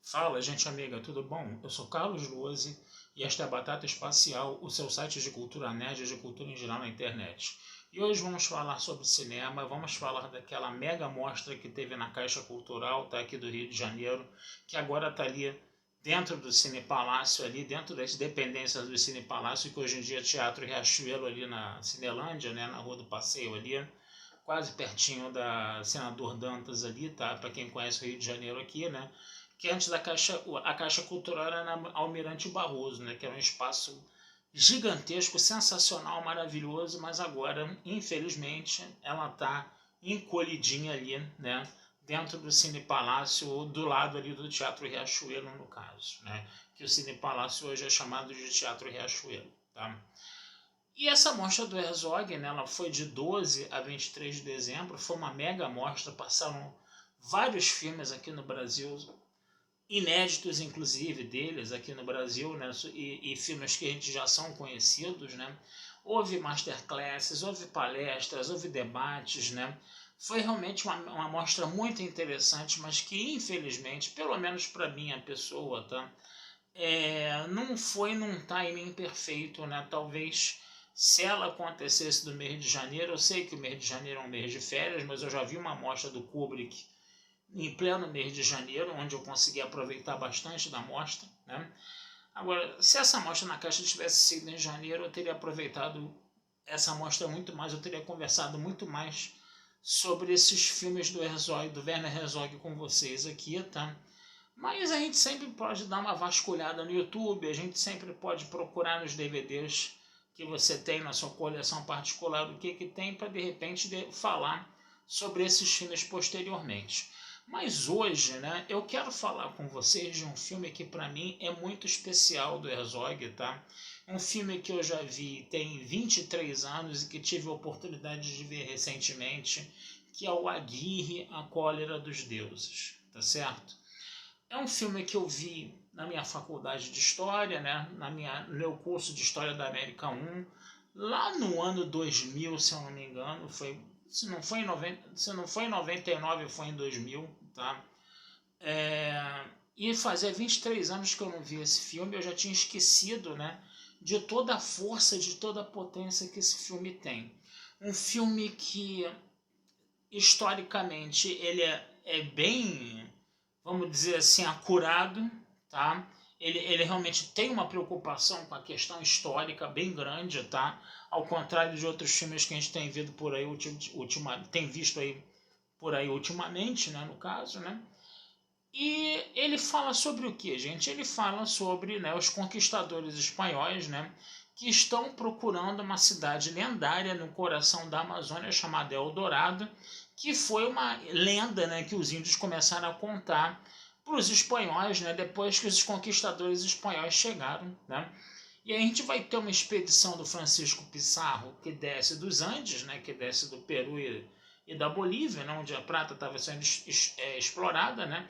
Fala, gente amiga, tudo bom? Eu sou Carlos Luzi e esta é a Batata Espacial, o seu site de cultura nerd e de cultura em geral na internet. E hoje vamos falar sobre cinema, vamos falar daquela mega mostra que teve na Caixa Cultural, tá, aqui do Rio de Janeiro, que agora está ali dentro do Cine Palácio, ali dentro das dependências do Cine Palácio, que hoje em dia é Teatro Riachuelo ali na Cinelândia, né, na Rua do Passeio ali, quase pertinho da Senador Dantas ali, tá? Para quem conhece o Rio de Janeiro aqui, né? Que antes a Caixa Cultural era na Almirante Barroso, né? Que era um espaço gigantesco, sensacional, maravilhoso, mas agora, infelizmente, ela está encolhidinha ali, né? Dentro do Cine Palácio, do lado ali do Teatro Riachuelo, no caso, né? Que o Cine Palácio hoje é chamado de Teatro Riachuelo, tá? E essa mostra do Herzog, né, ela foi de 12 a 23 de dezembro, foi uma mega mostra, passaram vários filmes aqui no Brasil, inéditos inclusive deles aqui no Brasil, né, e filmes que a gente já são conhecidos, né. Houve masterclasses, houve palestras, houve debates, né. Foi realmente uma mostra muito interessante, mas que infelizmente, pelo menos para minha pessoa, tá, não foi num timing perfeito, né? Talvez se ela acontecesse do mês de janeiro, eu sei que o mês de janeiro é um mês de férias, mas eu já vi uma mostra do Kubrick em pleno mês de janeiro, onde eu consegui aproveitar bastante da mostra, né? Agora, se essa mostra na Caixa tivesse sido em janeiro, eu teria aproveitado essa mostra muito mais, eu teria conversado muito mais sobre esses filmes do Herzog, do Werner Herzog com vocês aqui, tá? Mas a gente sempre pode dar uma vasculhada no YouTube, a gente sempre pode procurar nos DVDs que você tem na sua coleção particular o que tem para de repente falar sobre esses filmes posteriormente. Mas hoje, né, eu quero falar com vocês de um filme que para mim é muito especial do Herzog, tá? Um filme que eu já vi tem 23 anos e que tive a oportunidade de ver recentemente, que é o Aguirre, A Cólera dos Deuses, tá certo? É um filme que eu vi na minha faculdade de História, né? No meu curso de História da América 1, lá no ano 2000, se eu não me engano, se não foi em 99, foi em 2000, tá? E fazia 23 anos que eu não vi esse filme, eu já tinha esquecido, né? De toda a força, de toda a potência que esse filme tem. Um filme que, historicamente, ele é bem, vamos dizer assim, acurado, tá? Ele realmente tem uma preocupação com a questão histórica bem grande, tá? Ao contrário de outros filmes que a gente tem visto por aí tem visto aí por aí ultimamente, né, no caso, né? E ele fala sobre o que, gente? Ele fala sobre, né, os conquistadores espanhóis, né, que estão procurando uma cidade lendária no coração da Amazônia chamada Eldorado, que foi uma lenda, né, que os índios começaram a contar para os espanhóis, né, depois que os conquistadores espanhóis chegaram, né? E aí a gente vai ter uma expedição do Francisco Pizarro que desce dos Andes, né, que desce do Peru e da Bolívia, né, onde a prata estava sendo explorada, né,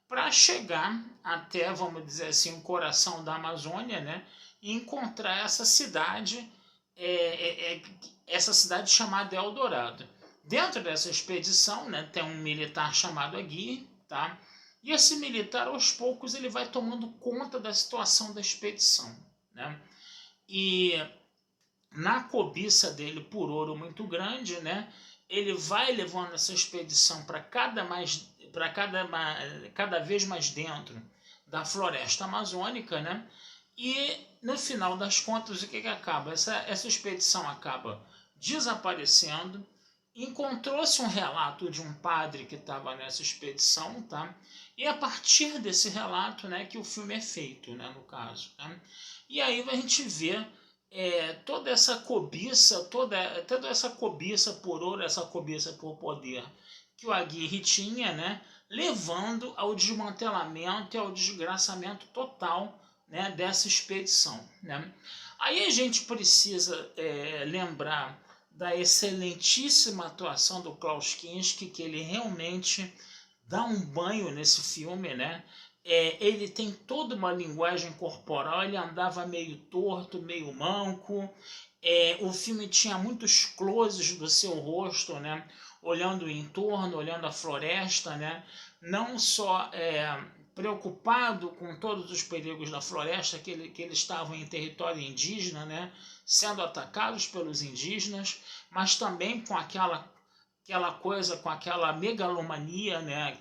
para chegar até, vamos dizer assim, o coração da Amazônia, né, e encontrar essa cidade chamada Eldorado. Dentro dessa expedição, né, tem um militar chamado Aguirre, tá? E esse militar, aos poucos, ele vai tomando conta da situação da expedição, né? E na cobiça dele por ouro muito grande, né, ele vai levando essa expedição cada vez mais dentro da floresta amazônica, né? E no final das contas, o que acaba? Essa expedição acaba desaparecendo. Encontrou-se um relato de um padre que estava nessa expedição, tá? E a partir desse relato, né, que o filme é feito, né, no caso, né? E aí a gente vê toda essa cobiça, toda essa cobiça por ouro, essa cobiça por poder que o Aguirre tinha, né, levando ao desmantelamento e ao desgraçamento total, né, dessa expedição, né? Aí a gente precisa lembrar da excelentíssima atuação do Klaus Kinski, que ele realmente dá um banho nesse filme, né? Ele tem toda uma linguagem corporal, ele andava meio torto, meio manco. O filme tinha muitos closes do seu rosto, né? Olhando o entorno, olhando a floresta, né? Não só preocupado com todos os perigos da floresta, que eles estavam em território indígena, né, sendo atacados pelos indígenas, mas também com aquela coisa, com aquela megalomania, né,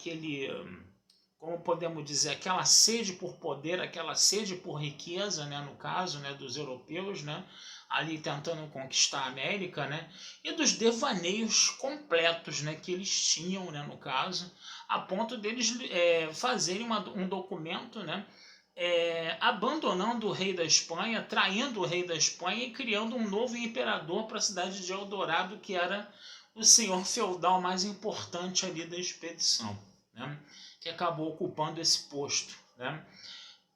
como podemos dizer, aquela sede por poder, aquela sede por riqueza, né, no caso, né, dos europeus, né, ali tentando conquistar a América, né, e dos devaneios completos, né, que eles tinham, né, no caso, a ponto deles fazerem um documento, né, abandonando o rei da Espanha, traindo o rei da Espanha e criando um novo imperador para a cidade de Eldorado, que era o senhor feudal mais importante ali da expedição, né, que acabou ocupando esse posto, né?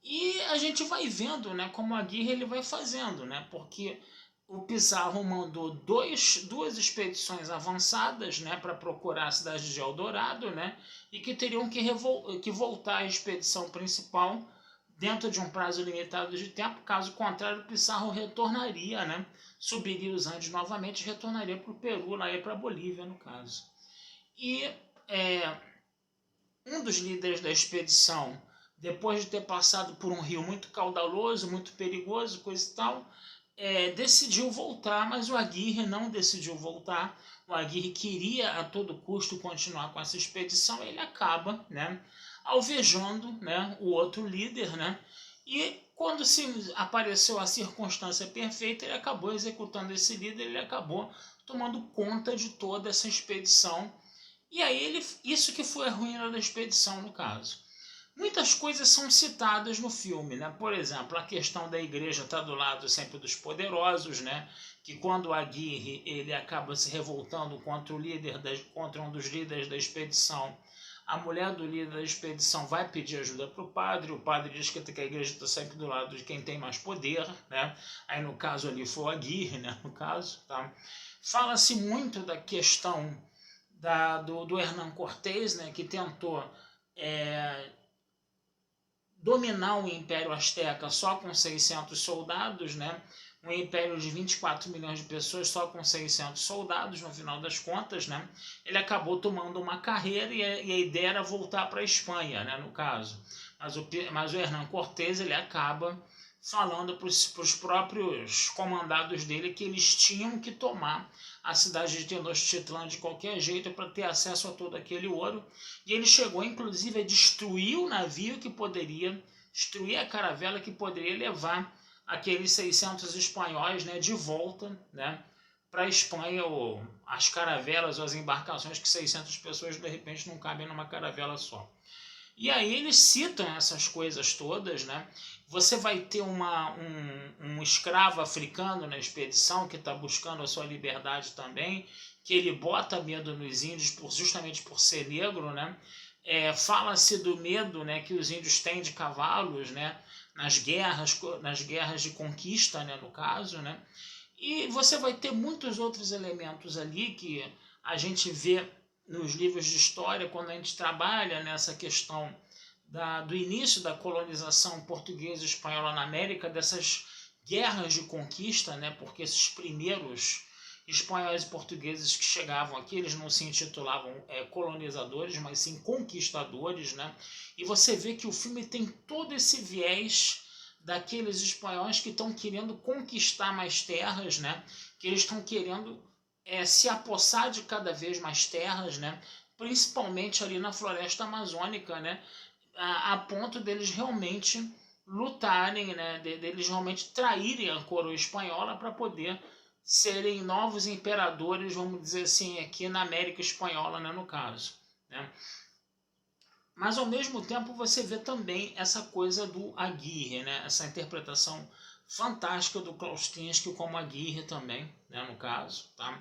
E a gente vai vendo, né, como a Aguirre ele vai fazendo, né, porque o Pizarro mandou duas expedições avançadas, né, para procurar a cidade de Eldorado, né, e que teriam que voltar à expedição principal dentro de um prazo limitado de tempo. Caso contrário, o Pizarro retornaria, né, subiria os Andes novamente e retornaria para o Peru, lá para a Bolívia, no caso. E um dos líderes da expedição, depois de ter passado por um rio muito caudaloso, muito perigoso, coisa e tal, decidiu voltar, mas o Aguirre não decidiu voltar. O Aguirre queria a todo custo continuar com essa expedição, e ele acaba, né, alvejando, né, o outro líder, né, e quando apareceu a circunstância perfeita, ele acabou executando esse líder, ele acabou tomando conta de toda essa expedição. E aí isso que foi a ruína da expedição, no caso. Muitas coisas são citadas no filme, né? Por exemplo, a questão da igreja está do lado sempre dos poderosos, né? Que quando Aguirre ele acaba se revoltando contra um dos líderes da expedição, a mulher do líder da expedição vai pedir ajuda para o padre diz que a igreja está sempre do lado de quem tem mais poder, né? Aí no caso ali foi o Aguirre, né? No caso, tá? Fala-se muito da questão do Hernán Cortés, né? Que tentou dominar o Império Azteca só com 600 soldados, né? Um império de 24 milhões de pessoas só com 600 soldados, no final das contas, né? Ele acabou tomando uma carreira e a ideia era voltar para a Espanha, né, no caso. Mas o Hernán Cortés ele acaba falando para os próprios comandados dele que eles tinham que tomar a cidade de Tenochtitlan de qualquer jeito para ter acesso a todo aquele ouro. E ele chegou, inclusive, a destruir o navio que poderia, destruir a caravela que poderia levar aqueles 600 espanhóis, né, de volta, né, para a Espanha, ou as caravelas ou as embarcações, que 600 pessoas de repente não cabem numa caravela só. E aí eles citam essas coisas todas, né? Você vai ter um escravo africano na expedição que está buscando a sua liberdade também, que ele bota medo nos índios justamente por ser negro, né? Fala-se do medo, né, que os índios têm de cavalos, né, nas guerras de conquista, né, no caso, né? E você vai ter muitos outros elementos ali que a gente vê nos livros de história quando a gente trabalha nessa questão do início da colonização portuguesa e espanhola na América, dessas guerras de conquista, né? Porque esses primeiros espanhóis e portugueses que chegavam aqui, eles não se intitulavam colonizadores, mas sim conquistadores, né? E você vê que o filme tem todo esse viés daqueles espanhóis que estão querendo conquistar mais terras, né? Que eles estão querendo se apossar de cada vez mais terras, né? Principalmente ali na floresta amazônica, né? A ponto deles realmente lutarem, né? Deles realmente traírem a coroa espanhola para poder serem novos imperadores, vamos dizer assim, aqui na América Espanhola, né, no caso, né? Mas ao mesmo tempo você vê também essa coisa do Aguirre, né? Essa interpretação fantástica do Klaus Kinski como Aguirre também, né, no caso, tá?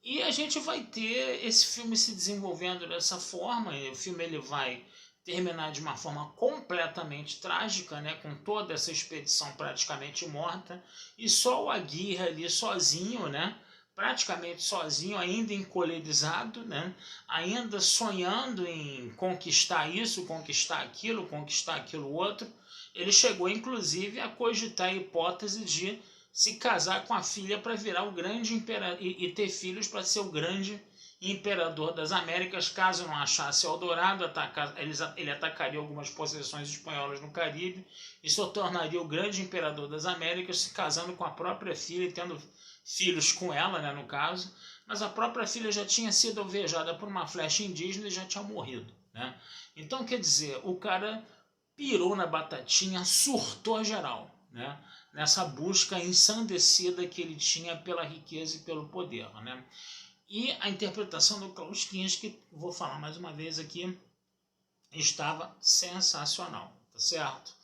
E a gente vai ter esse filme se desenvolvendo dessa forma. E o filme ele vai terminar de uma forma completamente trágica, né, com toda essa expedição praticamente morta, e só o Aguirre ali sozinho, né, praticamente sozinho, ainda encolerizado, né, ainda sonhando em conquistar isso, conquistar aquilo outro. Ele chegou inclusive a cogitar a hipótese de se casar com a filha para virar o grande imperador e ter filhos para ser o grande imperador das Américas. Caso não achasse Eldorado, ele atacaria algumas possessões espanholas no Caribe e se tornaria o grande imperador das Américas, se casando com a própria filha e tendo filhos com ela, né, no caso. Mas a própria filha já tinha sido alvejada por uma flecha indígena e já tinha morrido, né? Então, quer dizer, o cara pirou na batatinha, surtou geral, né? Nessa busca ensandecida que ele tinha pela riqueza e pelo poder, né? E a interpretação do Klaus Kinski, que vou falar mais uma vez aqui, estava sensacional, tá certo?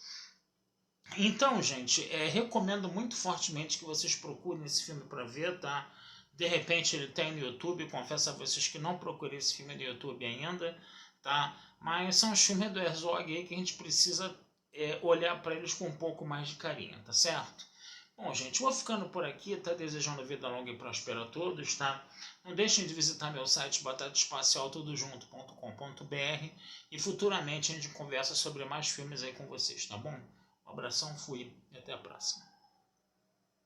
Então, gente, recomendo muito fortemente que vocês procurem esse filme para ver, tá? De repente ele tem no YouTube, confesso a vocês que não procurei esse filme no YouTube ainda, tá? Mas são os filmes do Herzog aí que a gente precisa olhar para eles com um pouco mais de carinho, tá certo? Bom, gente, vou ficando por aqui, tá? Desejando vida longa e próspera a todos, tá? Não deixem de visitar meu site batataespacialtudojunto.com.br e futuramente a gente conversa sobre mais filmes aí com vocês, tá bom? Um abração, fui e até a próxima.